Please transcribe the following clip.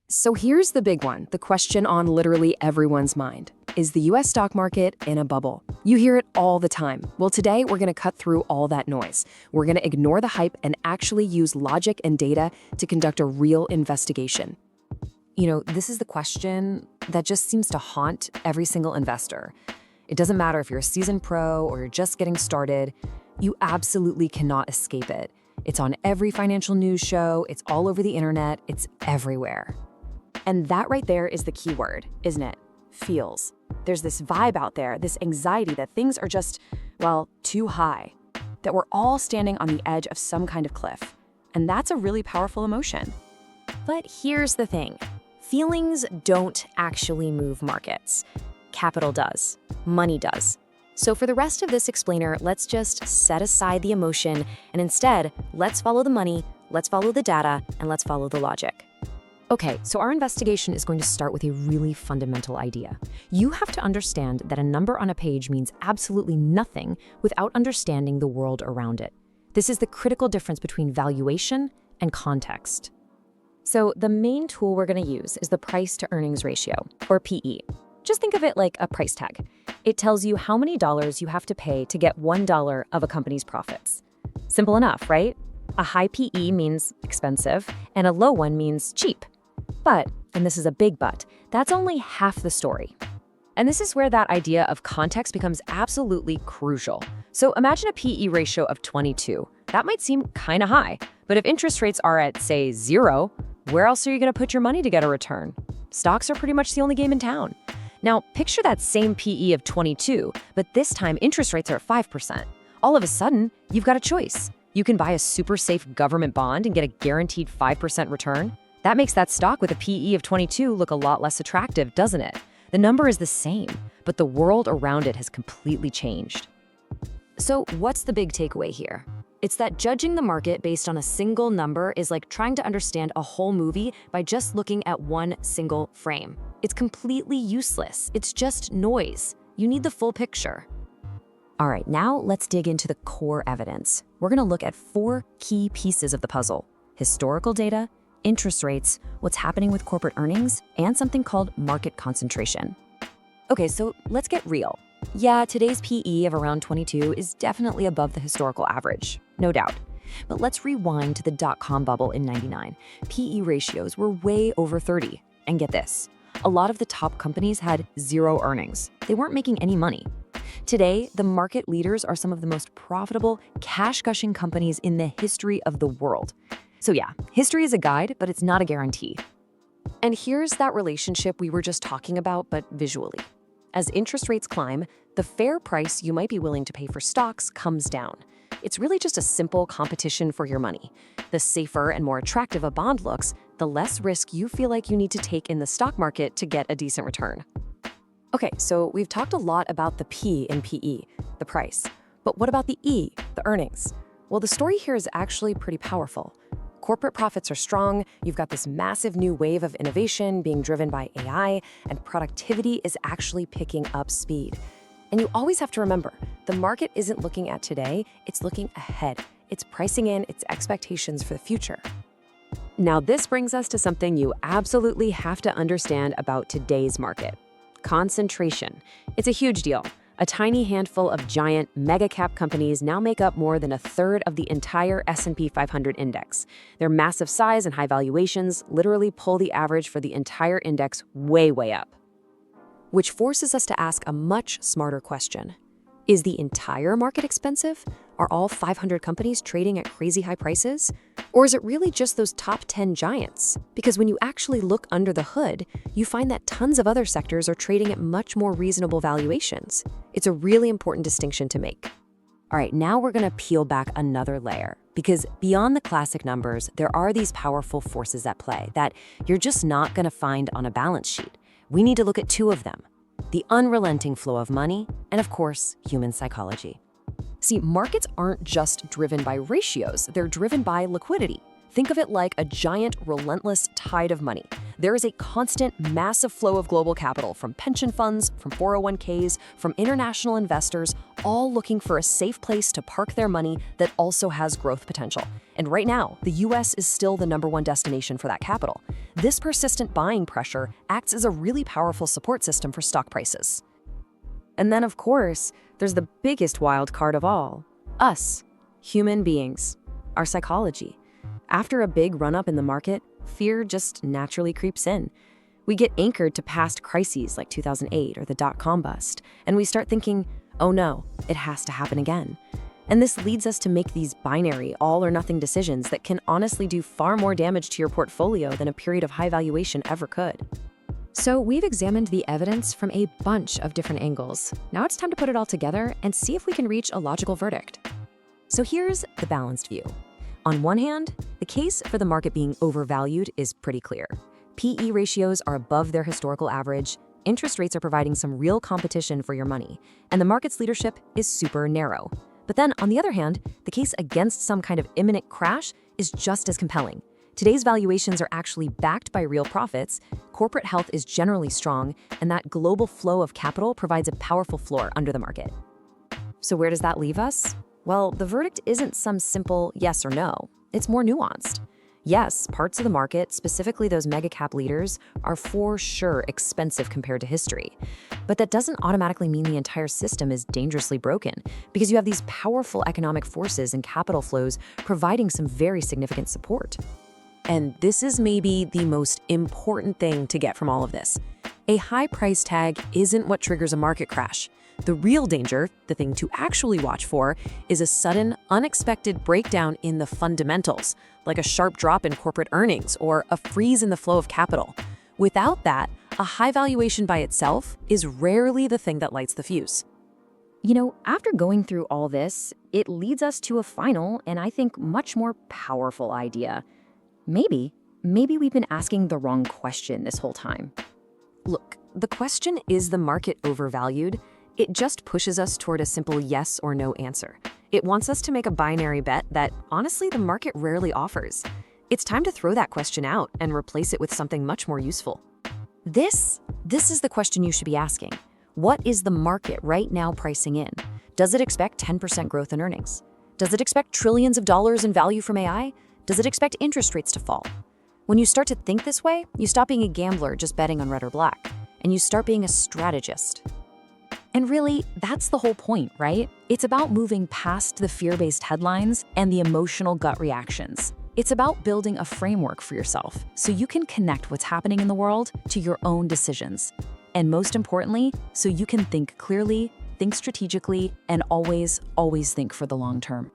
So here's the big one, the question on literally everyone's mind. Is the US stock market in a bubble? You hear it all the time. Well, today we're going to cut through all that noise. We're going to ignore the hype and actually use logic and data to conduct a real investigation. This is the question that just seems to haunt every single investor. It doesn't matter if you're a seasoned pro or you're just getting started, you absolutely cannot escape it. It's on every financial news show, it's all over the internet, it's everywhere. And that right there is the key word, isn't it? Feels. There's this vibe out there, this anxiety that things are just, too high, that we're all standing on the edge of some kind of cliff. And that's a really powerful emotion. But here's the thing. Feelings don't actually move markets. Capital does. Money does. So for the rest of this explainer, let's just set aside the emotion and instead, let's follow the money, let's follow the data, and let's follow the logic. Okay, so our investigation is going to start with a really fundamental idea. You have to understand that a number on a page means absolutely nothing without understanding the world around it. This is the critical difference between valuation and context. So the main tool we're going to use is the price to earnings ratio, or PE. Just think of it like a price tag. It tells you how many dollars you have to pay to get $1 of a company's profits. Simple enough, right? A high PE means expensive, and a low one means cheap. But, and this is a big but, that's only half the story. And this is where that idea of context becomes absolutely crucial. So imagine a PE ratio of 22. That might seem kind of high, but if interest rates are at, say, 0, where else are you going to put your money to get a return? Stocks are pretty much the only game in town. Now, picture that same PE of 22, but this time interest rates are at 5%. All of a sudden, you've got a choice. You can buy a super safe government bond and get a guaranteed 5% return. That makes that stock with a PE of 22 look a lot less attractive, doesn't it? The number is the same, but the world around it has completely changed. So what's the big takeaway here? It's that judging the market based on a single number is like trying to understand a whole movie by just looking at one single frame. It's completely useless. It's just noise. You need the full picture. All right, now let's dig into the core evidence. We're going to look at 4 key pieces of the puzzle: historical data, interest rates, what's happening with corporate earnings, and something called market concentration. Okay, so let's get real. Yeah, today's PE of around 22 is definitely above the historical average, no doubt. But let's rewind to the dot-com bubble in '99. PE ratios were way over 30. And get this, a lot of the top companies had 0 earnings. They weren't making any money. Today, the market leaders are some of the most profitable, cash-gushing companies in the history of the world. So yeah, history is a guide, but it's not a guarantee. And here's that relationship we were just talking about, but visually. As interest rates climb, the fair price you might be willing to pay for stocks comes down. It's really just a simple competition for your money. The safer and more attractive a bond looks, the less risk you feel like you need to take in the stock market to get a decent return. Okay, so we've talked a lot about the P in PE, the price. But what about the E, the earnings? Well, the story here is actually pretty powerful. Corporate profits are strong, you've got this massive new wave of innovation being driven by AI, and productivity is actually picking up speed. And you always have to remember, the market isn't looking at today, it's looking ahead. It's pricing in its expectations for the future. Now, this brings us to something you absolutely have to understand about today's market: concentration. It's a huge deal. A tiny handful of giant mega-cap companies now make up more than a third of the entire S&P 500 index. Their massive size and high valuations literally pull the average for the entire index way, way up. Which forces us to ask a much smarter question. Is the entire market expensive? Are all 500 companies trading at crazy high prices? Or is it really just those top 10 giants? Because when you actually look under the hood, you find that tons of other sectors are trading at much more reasonable valuations. It's a really important distinction to make. All right, now we're going to peel back another layer, because beyond the classic numbers, there are these powerful forces at play that you're just not going to find on a balance sheet. We need to look at 2 of them: the unrelenting flow of money, and of course, human psychology. See, markets aren't just driven by ratios, they're driven by liquidity. Think of it like a giant, relentless tide of money. There is a constant, massive flow of global capital from pension funds, from 401ks, from international investors, all looking for a safe place to park their money that also has growth potential. And right now, the US is still the #1 destination for that capital. This persistent buying pressure acts as a really powerful support system for stock prices. And then, of course, there's the biggest wild card of all: us, human beings, our psychology. After a big run-up in the market, fear just naturally creeps in. We get anchored to past crises like 2008 or the dot-com bust, and we start thinking, oh no, it has to happen again. And this leads us to make these binary, all-or-nothing decisions that can honestly do far more damage to your portfolio than a period of high valuation ever could. So we've examined the evidence from a bunch of different angles. Now it's time to put it all together and see if we can reach a logical verdict. So here's the balanced view. On one hand, the case for the market being overvalued is pretty clear. PE ratios are above their historical average, interest rates are providing some real competition for your money, and the market's leadership is super narrow. But then, on the other hand, the case against some kind of imminent crash is just as compelling. Today's valuations are actually backed by real profits, corporate health is generally strong, and that global flow of capital provides a powerful floor under the market. So where does that leave us? Well, the verdict isn't some simple yes or no. It's more nuanced. Yes, parts of the market, specifically those mega-cap leaders, are for sure expensive compared to history. But that doesn't automatically mean the entire system is dangerously broken, because you have these powerful economic forces and capital flows providing some very significant support. And this is maybe the most important thing to get from all of this. A high price tag isn't what triggers a market crash. The real danger, the thing to actually watch for, is a sudden, unexpected breakdown in the fundamentals, like a sharp drop in corporate earnings or a freeze in the flow of capital. Without that, a high valuation by itself is rarely the thing that lights the fuse. You know, after going through all this, it leads us to a final and I think much more powerful idea. Maybe we've been asking the wrong question this whole time. Look, the question, is the market overvalued? It just pushes us toward a simple yes or no answer. It wants us to make a binary bet that, honestly, the market rarely offers. It's time to throw that question out and replace it with something much more useful. This is the question you should be asking. What is the market right now pricing in? Does it expect 10% growth in earnings? Does it expect trillions of dollars in value from AI? Does it expect interest rates to fall? When you start to think this way, you stop being a gambler just betting on red or black, and you start being a strategist. And really, that's the whole point, right? It's about moving past the fear-based headlines and the emotional gut reactions. It's about building a framework for yourself so you can connect what's happening in the world to your own decisions. And most importantly, so you can think clearly, think strategically, and always think for the long term.